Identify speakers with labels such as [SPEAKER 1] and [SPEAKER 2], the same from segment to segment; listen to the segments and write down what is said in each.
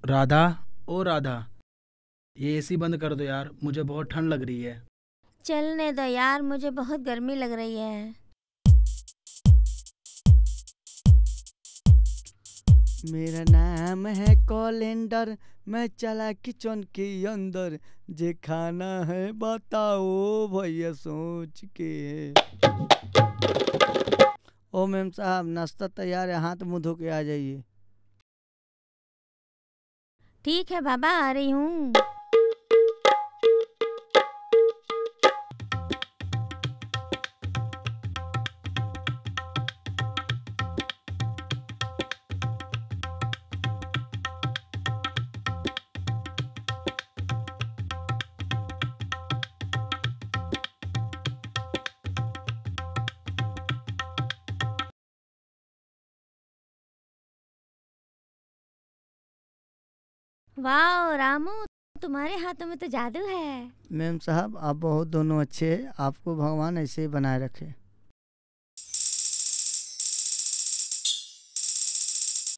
[SPEAKER 1] राधा, ओ राधा, ये एसी बंद कर दो यार, मुझे बहुत ठंड लग रही है।
[SPEAKER 2] चलने दो यार, मुझे बहुत गर्मी लग रही है।
[SPEAKER 3] मेरा नाम है कैलेंडर, मैं चला किचन के अंदर। जे खाना है बताओ भैया सोच के। ओ मैम साहब, नाश्ता तैयार है, हाथ मुंह धो के आ जाइए।
[SPEAKER 2] ठीक है बाबा, आ रही हूँ। वाह रामू, तुम्हारे हाथों में तो जादू है।
[SPEAKER 3] मैम साहब, आप बहुत दोनों अच्छे हैं, आपको भगवान ऐसे ही बनाए रखे।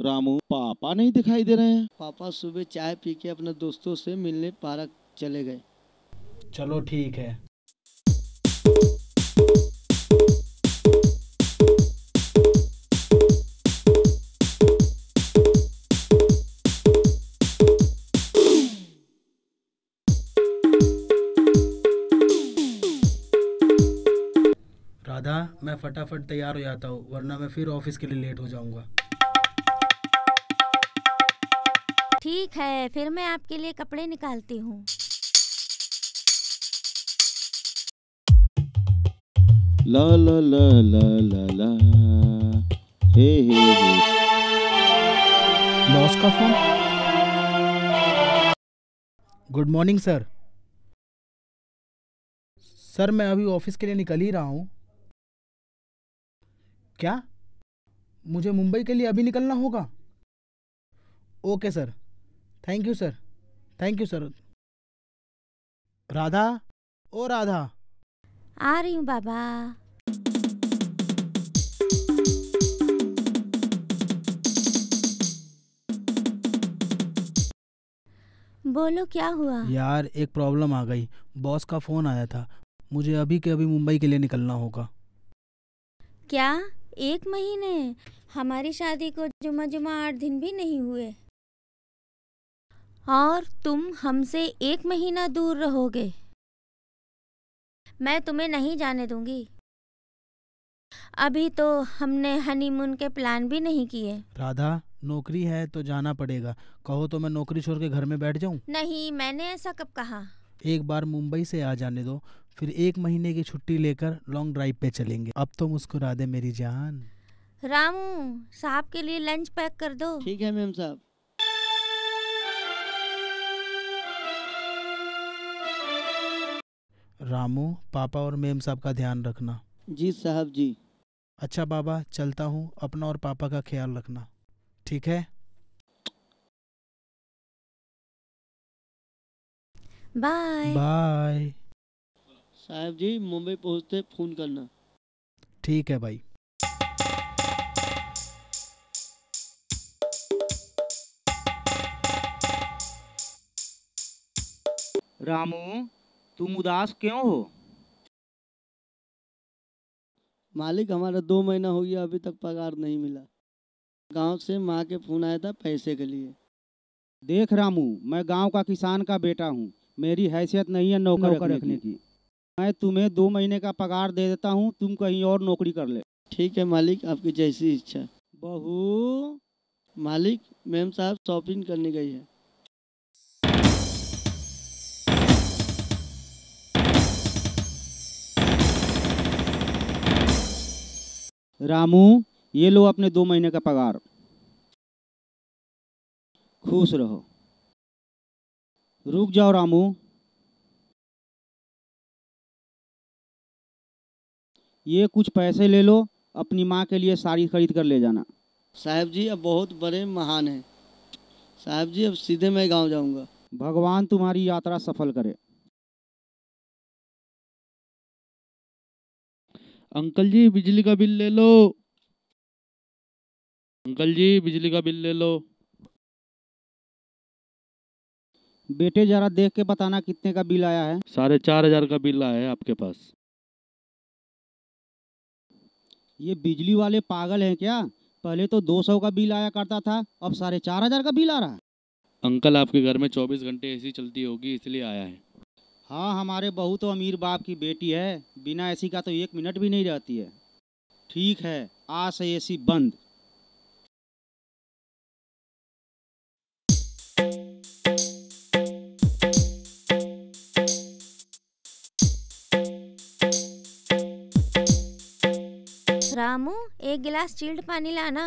[SPEAKER 4] रामू, पापा नहीं दिखाई दे रहे हैं।
[SPEAKER 3] पापा सुबह चाय पी के अपने दोस्तों से मिलने पार्क चले गए।
[SPEAKER 1] चलो ठीक है। राधा, मैं फटाफट तैयार हो जाता हूँ, वरना मैं फिर ऑफिस के लिए लेट हो जाऊंगा।
[SPEAKER 2] ठीक है, फिर मैं आपके लिए कपड़े निकालती हूँ।
[SPEAKER 4] ला ला ला ला ला ला, हे हे हे।
[SPEAKER 1] बॉस का phone. Good morning sir. Sir, मैं अभी ऑफिस के लिए निकल ही रहा हूँ। क्या? मुझे मुंबई के लिए अभी निकलना होगा? Okay sir, thank you sir, thank you sir. Radha, ओ राधा।
[SPEAKER 2] आ रही हूँ बाबा। बोलो क्या हुआ?
[SPEAKER 1] यार, एक प्रॉब्लम आ गई। बॉस का फ़ोन आया था, मुझे अभी के अभी मुंबई के लिए निकलना होगा।
[SPEAKER 2] क्या? 1 महीने? हमारी शादी को जुमा जुमा 8 दिन भी नहीं हुए, और तुम हमसे 1 महीना दूर रहोगे? मैं तुम्हें नहीं जाने दूंगी। अभी तो हमने हनीमून के प्लान भी नहीं किए।
[SPEAKER 1] राधा, नौकरी है तो जाना पड़ेगा। कहो तो मैं नौकरी छोड़ के घर में बैठ जाऊं?
[SPEAKER 2] नहीं, मैंने ऐसा कब कहा?
[SPEAKER 1] एक बार मुंबई से आ जाने दो, फिर 1 महीने की छुट्टी लेकर लॉन्ग ड्राइव पे चलेंगे। अब तो मुस्कुरा दे मेरी जान।
[SPEAKER 2] रामू, साहब के लिए लंच पैक कर दो।
[SPEAKER 3] ठीक है मैम साहब।
[SPEAKER 1] रामू, पापा और मेम साहब का ध्यान रखना।
[SPEAKER 3] जी साहब जी।
[SPEAKER 1] अच्छा बाबा, चलता हूँ, अपना और पापा का ख्याल रखना, ठीक है?
[SPEAKER 2] बाय।
[SPEAKER 1] बाय।
[SPEAKER 3] साहब जी, मुंबई पहुंचते फोन करना।
[SPEAKER 1] ठीक है भाई।
[SPEAKER 5] रामू, तुम उदास क्यों हो?
[SPEAKER 3] मालिक, हमारा 2 महीना हो गया, अभी तक पगार नहीं मिला। गांव से माँ के फोन आया था पैसे के लिए।
[SPEAKER 5] देख रामू, मैं गांव का किसान का बेटा हूँ, मेरी हैसियत नहीं है नौकर रखने की। मैं तुम्हें 2 महीने का पगार दे देता हूँ, तुम कहीं और नौकरी कर ले।
[SPEAKER 3] ठीक है मालिक, आपकी जैसी इच्छा।
[SPEAKER 5] बहू।
[SPEAKER 3] मालिक, मैम साहब शॉपिंग करने गई है।
[SPEAKER 5] रामू, ये लो अपने 2 महीने का पगार। खुश रहो। रुक जाओ रामू, ये कुछ पैसे ले लो, अपनी माँ के लिए साड़ी खरीद कर ले जाना।
[SPEAKER 3] साहब जी, अब बहुत बड़े महान हैं। साहब जी, अब सीधे मैं गांव जाऊंगा।
[SPEAKER 5] भगवान तुम्हारी यात्रा सफल करे।
[SPEAKER 4] अंकल जी, बिजली का बिल ले लो। अंकल जी, बिजली का बिल ले लो।
[SPEAKER 5] बेटे जरा देख के बताना कितने का बिल आया है।
[SPEAKER 4] 4,500 का बिल आया है आपके पास।
[SPEAKER 5] ये बिजली वाले पागल हैं क्या? पहले तो 200 का बिल आया करता था, अब 4,500 का बिल आ रहा है।
[SPEAKER 4] अंकल आपके घर में 24 घंटे एसी चलती होगी इसलिए आया है।
[SPEAKER 5] हाँ, हमारे बहू तो अमीर बाप की बेटी है, बिना एसी का तो 1 मिनट भी नहीं रहती है। ठीक है, आज से एसी बंद।
[SPEAKER 2] रामू, एक गिलास चिल्ड पानी लाना।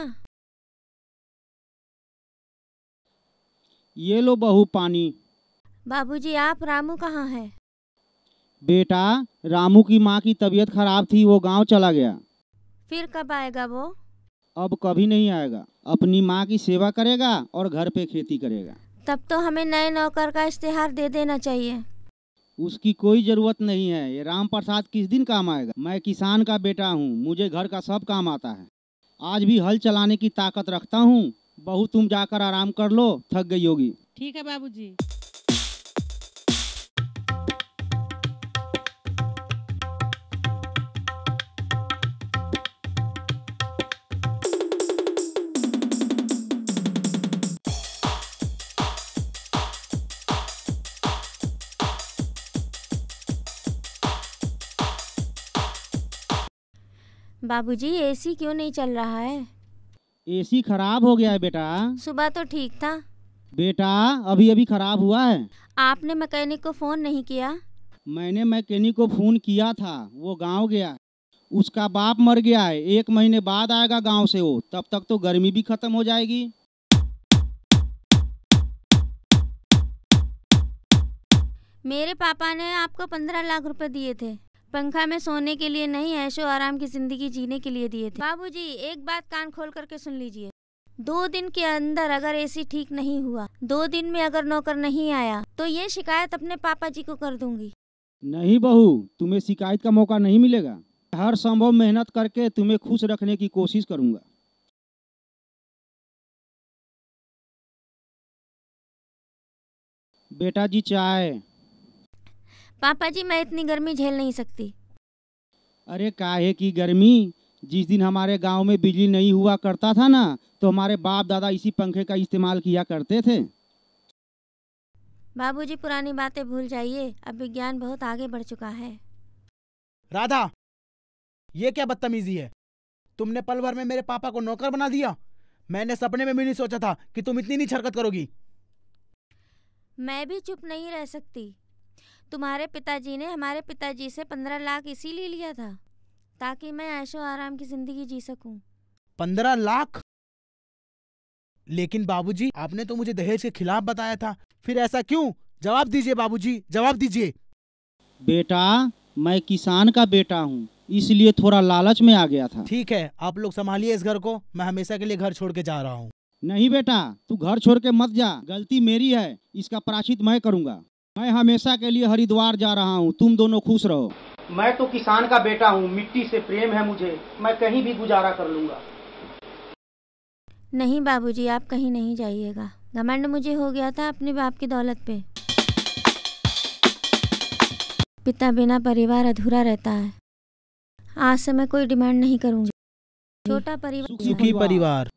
[SPEAKER 5] ये लो बहू पानी।
[SPEAKER 2] बाबूजी, आप रामू कहाँ है?
[SPEAKER 5] बेटा, रामू की माँ की तबीयत खराब थी, वो गांव चला गया।
[SPEAKER 2] फिर कब आएगा वो?
[SPEAKER 5] अब कभी नहीं आएगा। अपनी माँ की सेवा करेगा और घर पे खेती करेगा।
[SPEAKER 2] तब तो हमें नए नौकर का इश्तेहार दे देना चाहिए।
[SPEAKER 5] उसकी कोई ज़रूरत नहीं है। ये राम प्रसाद किस दिन काम आएगा? मैं किसान का बेटा हूँ, मुझे घर का सब काम आता है। आज भी हल चलाने की ताकत रखता हूँ। बहू, तुम जाकर आराम कर लो, थक गई होगी।
[SPEAKER 6] ठीक है बाबूजी।
[SPEAKER 2] बाबूजी, एसी क्यों नहीं चल रहा है?
[SPEAKER 5] एसी खराब हो गया है बेटा।
[SPEAKER 2] सुबह तो ठीक था।
[SPEAKER 5] बेटा, अभी अभी खराब हुआ है।
[SPEAKER 2] आपने मैकेनिक को फोन नहीं किया?
[SPEAKER 5] मैंने मैकेनिक को फ़ोन किया था, वो गांव गया। उसका बाप मर गया है, 1 महीने बाद आएगा गांव से वो। तब तक तो गर्मी भी खत्म हो जाएगी।
[SPEAKER 2] मेरे पापा ने आपको 15 लाख रुपए दिए थे, पंखा में सोने के लिए नहीं, ऐशो आराम की जिंदगी जीने के लिए दिए थे। बाबूजी, एक बात कान खोल करके सुन लीजिए। 2 दिन के अंदर अगर एसी ठीक नहीं हुआ, 2 दिन में अगर नौकर नहीं आया, तो ये शिकायत अपने पापा जी को कर दूंगी।
[SPEAKER 5] नहीं बहू, तुम्हें शिकायत का मौका नहीं मिलेगा। हर संभव मेहनत करके तुम्हें खुश रखने की कोशिश करूंगा। बेटा जी, चाय।
[SPEAKER 2] पापा जी, मैं इतनी गर्मी झेल नहीं सकती।
[SPEAKER 5] अरे काहे की गर्मी? जिस दिन हमारे गांव में बिजली नहीं हुआ करता था ना, तो हमारे बाप दादा इसी पंखे का इस्तेमाल किया करते थे।
[SPEAKER 2] बाबूजी, पुरानी बातें भूल जाइए, अब विज्ञान बहुत आगे बढ़ चुका है।
[SPEAKER 1] राधा, ये क्या बदतमीजी है? तुमने पल भर में मेरे पापा को नौकर बना दिया। मैंने सपने में भी नहीं सोचा था कि तुम इतनी नीच हरकत करोगी।
[SPEAKER 2] मैं भी चुप नहीं रह सकती। तुम्हारे पिताजी ने हमारे पिताजी से 15 लाख इसीलिए लिया था, ताकि मैं ऐशो आराम की जिंदगी जी सकूं।
[SPEAKER 1] 15 लाख? लेकिन बाबूजी, आपने तो मुझे दहेज के खिलाफ बताया था, फिर ऐसा क्यों? जवाब दीजिए बाबूजी, जवाब दीजिए।
[SPEAKER 5] बेटा, मैं किसान का बेटा हूँ, इसलिए थोड़ा लालच में आ गया था।
[SPEAKER 1] ठीक है, आप लोग संभालिए इस घर को, मैं हमेशा के लिए घर छोड़ के जा रहा हूँ।
[SPEAKER 5] नहीं बेटा, तू घर छोड़ के मत जा। गलती मेरी है, इसका प्रायश्चित मैं करूँगा। मैं हमेशा के लिए हरिद्वार जा रहा हूँ, तुम दोनों खुश रहो। मैं तो किसान का बेटा हूँ, मिट्टी से प्रेम है मुझे, मैं कहीं भी गुजारा कर लूँगा।
[SPEAKER 2] नहीं बाबूजी, आप कहीं नहीं जाइएगा। घमंड मुझे हो गया था अपने बाप की दौलत पे। पिता बिना परिवार अधूरा रहता है। आज से मैं कोई डिमांड नहीं करूंगी। छोटा परिवार,
[SPEAKER 1] सुखी परिवार।